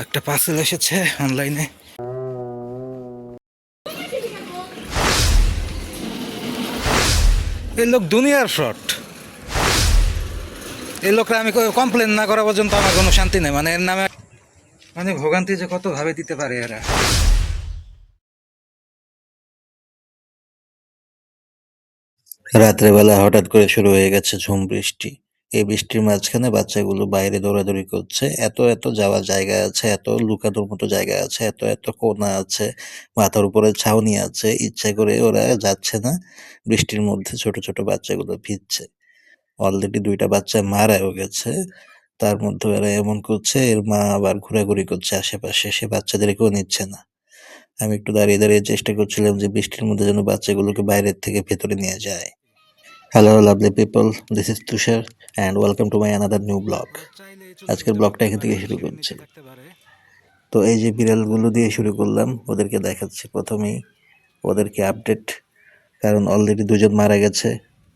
একটা পার্সেল এসেছে অনলাইনে। এই লোক দুনিয়ার ফ্রড। এই লোকরা আমি কমপ্লেন না করা পর্যন্ত আমার কোনো শান্তি নেই। মানে এর নামে মানে ভোগান্তি যে কত ভাবে দিতে পারে এরা। রাত্রেবেলা হঠাৎ করে শুরু হয়ে গেছে ঝুম বৃষ্টি। এই বৃষ্টির মাঝখানে বাচ্চাগুলো বাইরে দৌড়াদৌড়ি করছে। এত এত যাওয়ার জায়গা আছে, এত লুকানোর মতো জায়গা আছে, এত এত কোণা আছে, মাথার উপরে ছাউনি আছে, ইচ্ছা করে ওরা যাচ্ছে না। বৃষ্টির মধ্যে ছোট ছোট বাচ্চাগুলো ভিজছে। অলরেডি 2টা বাচ্চা মারাও গেছে। তার মধ্যে এরা এমন করছে, এর মা আবার ঘোরাঘুরি করছে আশেপাশে, সে বাচ্চাদেরকেও নিচ্ছে না। আমি একটু দাঁড়িয়ে দাঁড়িয়ে চেষ্টা করছিলাম যে বৃষ্টির মধ্যে যেন বাচ্চাগুলোকে বাইরের থেকে ভেতরে নিয়ে যায়। Hello lovely people, this is Tushar and welcome to my another new blog. ওরা চাইলে চুলোর আজকের ভিতরে ব্লগটা ঢুকতে এখান পারে, থেকে শুরু শিখের করছি। নিচে থাকতে পারে। তো এই যে বিড়ালগুলো দিয়ে শুরু করলাম, ওদেরকে দেখাচ্ছি প্রথমেই ওদেরকে আপডেট। কারণ অলরেডি 2জন মারা গেছে,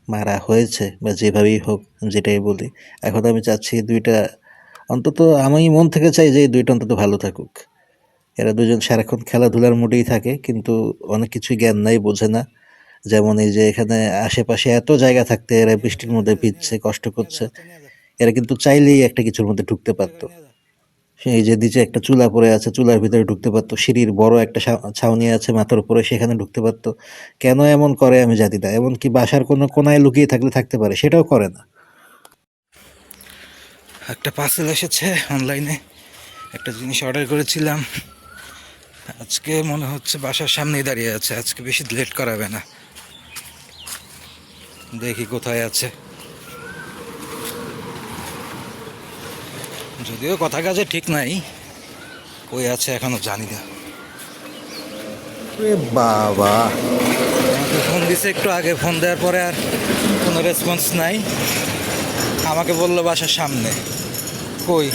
মারা হয়েছে বা যেভাবেই হোক, যেটাই বলি। এখন আমি চাচ্ছি 2টা অন্তত, আমি মন থেকে চাই যে এই 2টা অন্তত ভালো থাকুক। এরা 2জন সারাক্ষণ খেলাধুলার মুডেই থাকে, কিন্তু অনেক কিছুই জ্ঞান নাই, বোঝে না। যেমন এই যে এখানে আশেপাশে এত জায়গা থাকতে এরা বৃষ্টির মধ্যে ভিজছে, কষ্ট নিয়ে যা করছে। বাচ্চা নিয়ে যা, এরা কিন্তু চাইলেই একটা কিছুর মধ্যে ঢুকতে এই পারতো। জায়গায় নিয়ে যা। সেই যে নিচে একটা চুলা পড়ে আছে, চুলার ভিতরে ঢুকতে পারতো। সিঁড়ির বড় একটা ছাউনি আছে মাথার উপরে, সেখানে ঢুকতে পারতো। কেন এমন করে আমি জানি না। এমনকি বাসার কোনো কোনায় লুকিয়ে থাকলে থাকতে পারে, সেটাও করে না। একটা পার্সেল এসেছে অনলাইনে, একটা জিনিস অর্ডার করেছিলাম। আজকে মনে হচ্ছে বাসার সামনেই দাঁড়িয়ে আছে, আজকে বেশি লেট করাবে না। দেখি কোথায় আছে। যদিও কথা কাজে ঠিক নাই, কই আছে এখনো জানি না। বাবা, আমাকে ফোন দিছে একটু আগে, ফোন দেওয়ার পরে আর কোনো রেসপন্স নাই। আমাকে বললো বাসার সামনে। কই?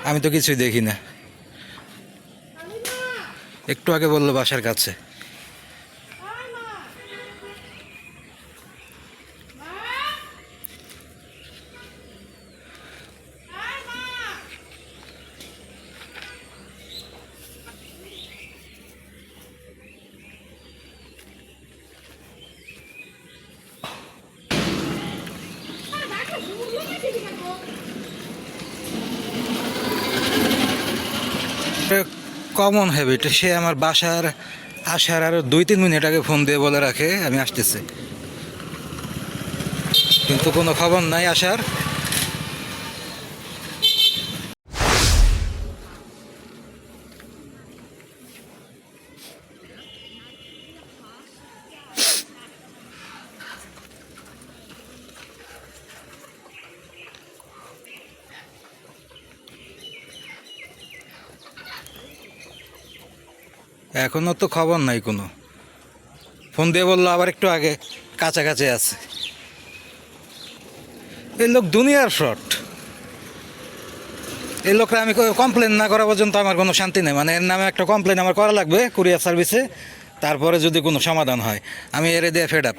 আমি তো কিছুই দেখি না। একটু আগে বললো বাসার কাছে। কমন হ্যাবিট, সে আমার বাসার আসার আরও 2-3 মিনিট আগে ফোন দিয়ে বলে রাখে আমি আসতেছি, কিন্তু কোনো খবর নাই আসার। এখনো তো খবর নাই কোনো। ফোন দিয়ে বললো আবার একটু আগে কাছাকাছি আছে। এই লোক দুনিয়ার ফ্রড। এই লোকরা আমি কমপ্লেন না করা পর্যন্ত আমার কোনো শান্তি নেই। মানে এর নামে একটা কমপ্লেন আমার করা লাগবে কুরিয়ার সার্ভিসে, তারপরে যদি কোনো সমাধান হয়। আমি এর দিয়ে ফেড আপ।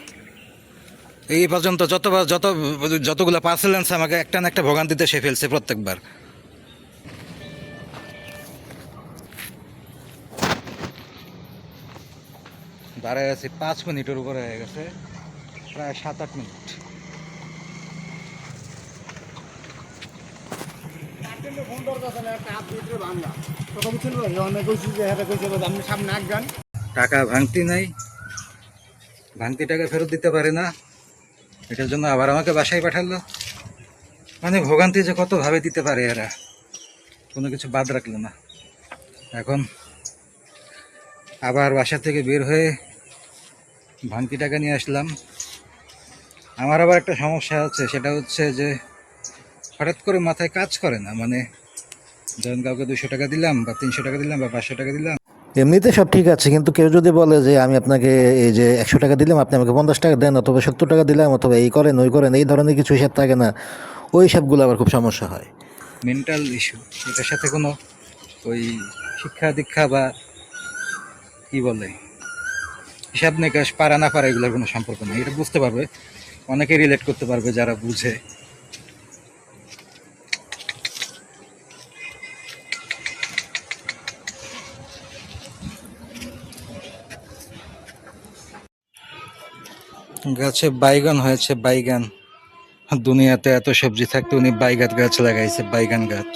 এই পর্যন্ত যতগুলো পার্সেল আনছে আমাকে একটা না একটা ভোগান্তিতে সে ফেলছে প্রত্যেকবার। দাঁড়ায় আছি 5 মিনিটের উপরে হয়ে গেছে, প্রায় 7-8 মিনিট। টাকা ভাঙতি নাই, ভাঙতি টাকা ফেরত দিতে পারে না, এটার জন্য আবার আমাকে বাসায় পাঠালো। মানে ভোগান্তি যে কত ভাবে দিতে পারে এরা, কোনো কিছু বাদ রাখলো না। এখন আবার বাসা থেকে বের হয়ে ভাঙতি টাকা নিয়ে আসলাম। আমার আবার একটা সমস্যা আছে, সেটা হচ্ছে যে হঠাৎ করে মাথায় কাজ করে না। মানে ধরেন কাউকে 200 টাকা দিলাম বা 300 টাকা দিলাম বা 500 টাকা দিলাম, এমনিতে সব ঠিক আছে, কিন্তু কেউ যদি বলে যে আমি আপনাকে এই যে 100 টাকা দিলাম, আপনি আমাকে 50 টাকা দেন, অথবা 70 টাকা দিলাম, অথবা এই করেন ওই করেন, এই ধরনের কিছু হিসাব থাকে না, ওই সবগুলো আবার খুব সমস্যা হয়। Mental issue. এটার সাথে কোনো ওই শিক্ষা দীক্ষা বা কি বলে হিসাব নিকাশ পারা না পারা এগুলোর কোনো সম্পর্ক নেই, এটা বুঝতে পারবে, অনেকে রিলেট করতে পারবে যারা বুঝে। গাছে বাইগান হয়েছে, বাইগান। দুনিয়াতে এত সবজি থাকতে উনি বাইগান গাছ লাগাইছে, বাইগান গাছ।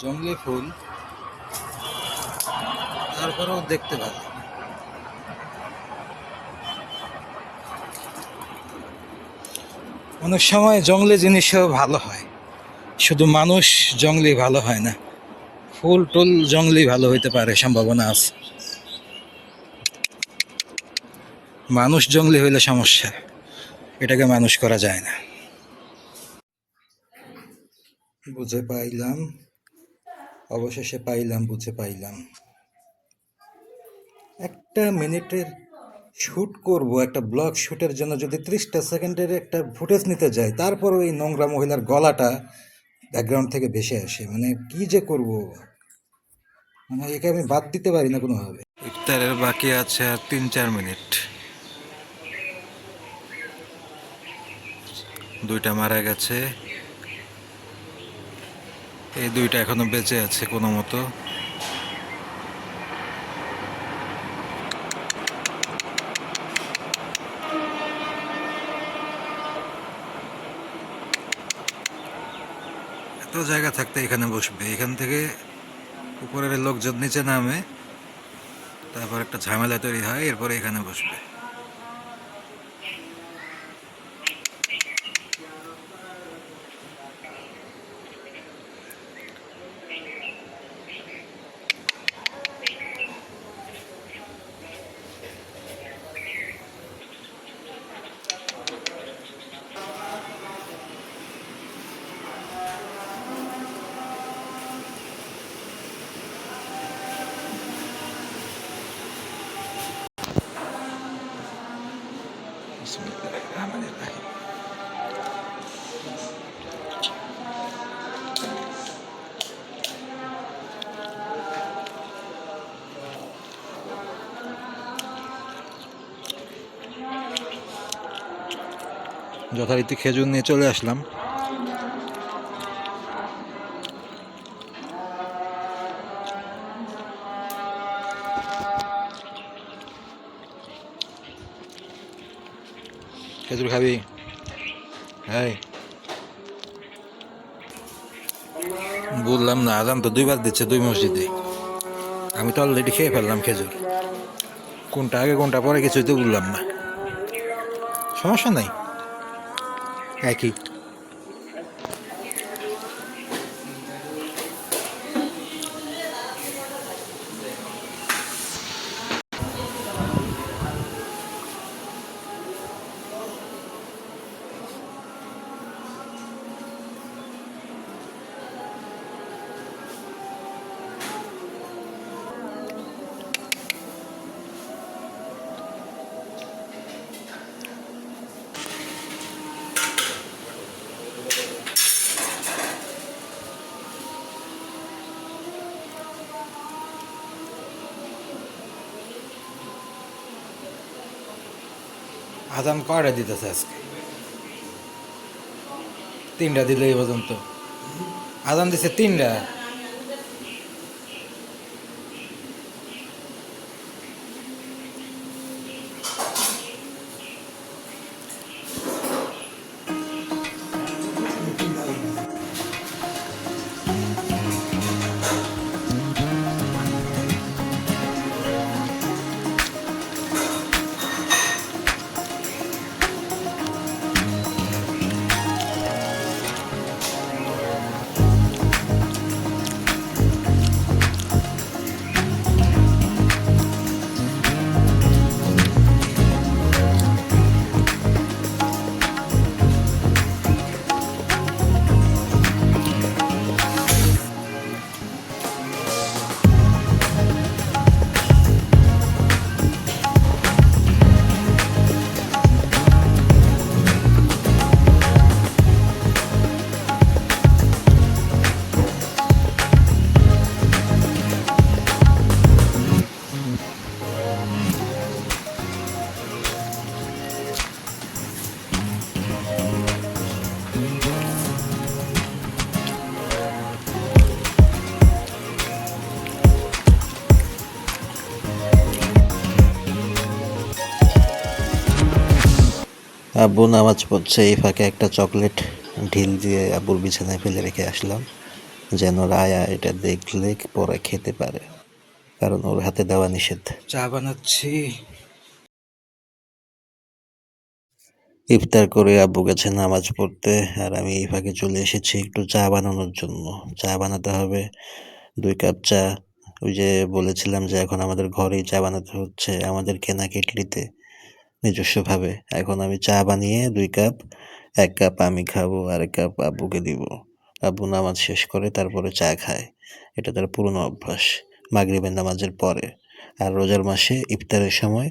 জংলি ফুল, তারপরেও দেখতে ভালো। অনেক সময় জংলি জিনিসও ভালো হয়, শুধু মানুষ জংলি ভালো হয় না, ফুল টুল জংলি ভালো হইতে পারে, সম্ভাবনা আছে। মানুষ জংলি হইলে সমস্যা, এটাকে মানুষ করা যায় না। বুঝে পাইলাম, অবশেষে পাইলাম, বুঝে পাইলাম। একটা মিনিটের শ্যুট করব, একটা ব্লগ শ্যুটের জন্য যদি 30টা সেকেন্ডের একটা ফুটেজ নিতে যাই, তারপর ওই নোংরা মহিলার গলাটা ব্যাকগ্রাউন্ড থেকে ভেসে আসে, মানে কি যে করব, মানে একে আমি বাদ দিতে পারি না কোনোভাবে। ইফতারের বাকি আছে আর 3-4 মিনিট। দুইটা মারা গেছে, এই দুইটা এখনো বেঁচে আছে কোনো মতো। এত জায়গা থাকতে এখানে বসবে, এখান থেকে উপরের লোকজন নিচে নামে, তারপর একটা ঝামেলা তৈরি হয়, এরপরে এখানে বসবে। বিসমিল্লাহির রহমানির রহিম। যথারীতি খেজুর নিয়ে চলে আসলাম। খেজুর খাবি? হ্যাঁ, বললাম না, আজান তো 2বার দিচ্ছে 2 মসজিদে। আমি তো অলরেডি খেয়ে ফেললাম খেজুর, কোনটা আগে কোনটা পরে কিছুই তো বললাম না। সমস্যা নাই, একই। আজান কয়টা দিতেছে আজকে? 3টা দিলে এই পর্যন্ত। আজান দিছে 3টা। আব্বু নামাজ পড়ছে, এই ফাঁকে একটা চকলেট ঢিল দিয়ে আব্বুর বিছানায় ফেলে রেখে আসলাম, যেন রায়া এটা দেখলে পরে খেতে পারে, কারণ ওর হাতে দেওয়া নিষেধ। চা বানাচ্ছি। ইফতার করে আব্বু গেছে নামাজ পড়তে, আর আমি এই ফাঁকে চলে এসেছি একটু চা বানানোর জন্য। চা বানাতে হবে 2 কাপ চা। ওই যে বলেছিলাম যে এখন আমাদের ঘরেই চা বানাতে হচ্ছে, আমাদের কেনা কেটলিতে নিজস্বভাবে। এখন আমি চা বানিয়ে 2 কাপ, 1 কাপ আমি খাবো আর 1 কাপ আব্বুকে দিব। আব্বু নামাজ শেষ করে তারপরে চা খায়, এটা তার পুরনো অভ্যাস, মাগরিবের নামাজের পরে। আর রোজার মাসে ইফতারের সময়,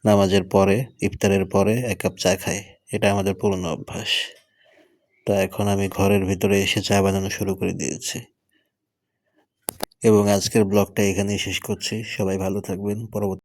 নামাজের পরে, ইফতারের পরে 1 কাপ চা খায়, এটা আমাদের পুরনো অভ্যাস। তো এখন আমি ঘরের ভিতরে এসে চা বানানো শুরু করে দিয়েছি, এবং আজকের ব্লগটা এখানেই শেষ করছি। সবাই ভালো থাকবেন। পরবর্তী